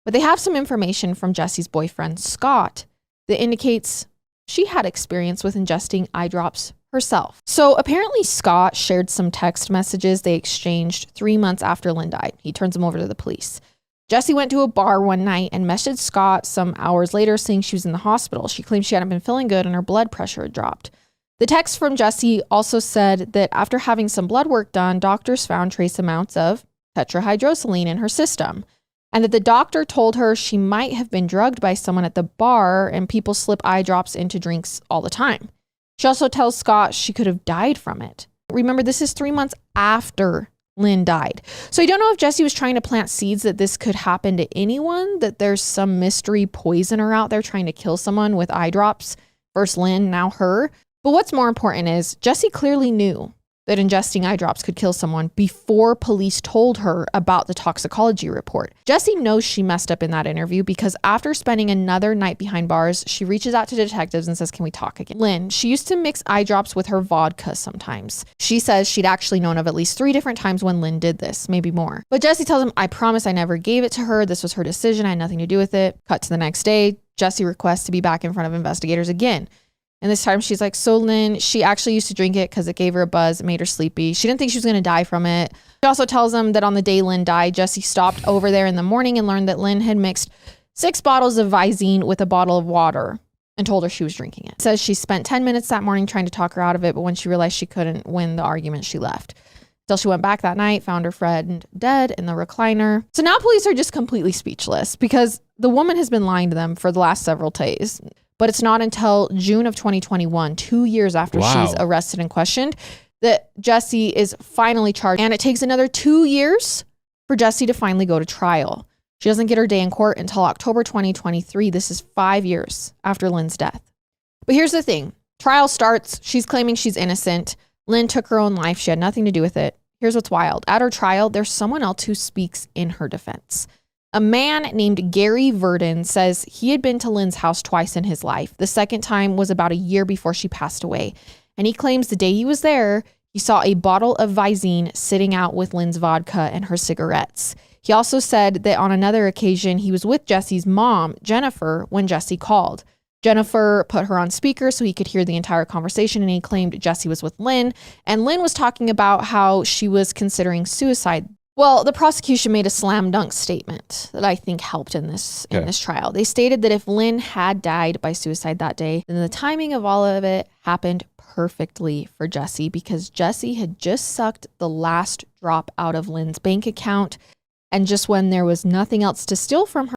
But they have some information from Jesse's boyfriend, Scott, that indicates she had experience with ingesting eye drops herself. So apparently Scott shared some text messages they exchanged 3 months after Lynn died. He turns them over to the police. Jesse went to a bar one night and messaged Scott some hours later saying she was in the hospital. She claimed she hadn't been feeling good and her blood pressure had dropped. The text from Jesse also said that after having some blood work done, doctors found trace amounts of tetrahydrosaline in her system, and that the doctor told her she might have been drugged by someone at the bar and people slip eye drops into drinks all the time. She also tells Scott she could have died from it. Remember, this is 3 months after Lynn died. So I don't know if Jesse was trying to plant seeds that this could happen to anyone, that there's some mystery poisoner out there trying to kill someone with eye drops. First Lynn, now her. But what's more important is Jesse clearly knew that ingesting eye drops could kill someone before police told her about the toxicology report. Jesse knows she messed up in that interview because after spending another night behind bars, she reaches out to detectives and says, can we talk again? Lynn, she used to mix eye drops with her vodka sometimes. She says she'd actually known of at least 3 different times when Lynn did this, maybe more. But Jesse tells him, I promise I never gave it to her. This was her decision. I had nothing to do with it. Cut to the next day. Jesse requests to be back in front of investigators again. And this time she's like, so Lynn, she actually used to drink it because it gave her a buzz. It made her sleepy. She didn't think she was going to die from it. She also tells them that on the day Lynn died, Jesse stopped over there in the morning and learned that Lynn had mixed 6 bottles of Visine with a bottle of water and told her she was drinking it. Says she spent 10 minutes that morning trying to talk her out of it, but when she realized she couldn't win the argument, she left. Till she went back that night, found her friend dead in the recliner. So now police are just completely speechless because the woman has been lying to them for the last several days. But it's not until June of 2021, 2 years after she's arrested and questioned, that Jesse is finally charged. And it takes another 2 years for Jesse to finally go to trial. She doesn't get her day in court until October 2023. This is 5 years after Lynn's death. But here's the thing. Trial starts. She's claiming she's innocent. Lynn took her own life. She had nothing to do with it. Here's what's wild. At her trial, there's someone else who speaks in her defense. A man named Gary Verdon says he had been to Lynn's house twice in his life. The second time was about a year before she passed away. And he claims the day he was there, he saw a bottle of Visine sitting out with Lynn's vodka and her cigarettes. He also said that on another occasion, he was with Jesse's mom, Jennifer, when Jesse called. Jennifer put her on speaker so he could hear the entire conversation, and he claimed Jesse was with Lynn. And Lynn was talking about how she was considering suicide. Well, the prosecution made a slam dunk statement that I think helped in this trial. They stated that if Lynn had died by suicide that day, then the timing of all of it happened perfectly for Jesse because Jesse had just sucked the last drop out of Lynn's bank account. And just when there was nothing else to steal from her,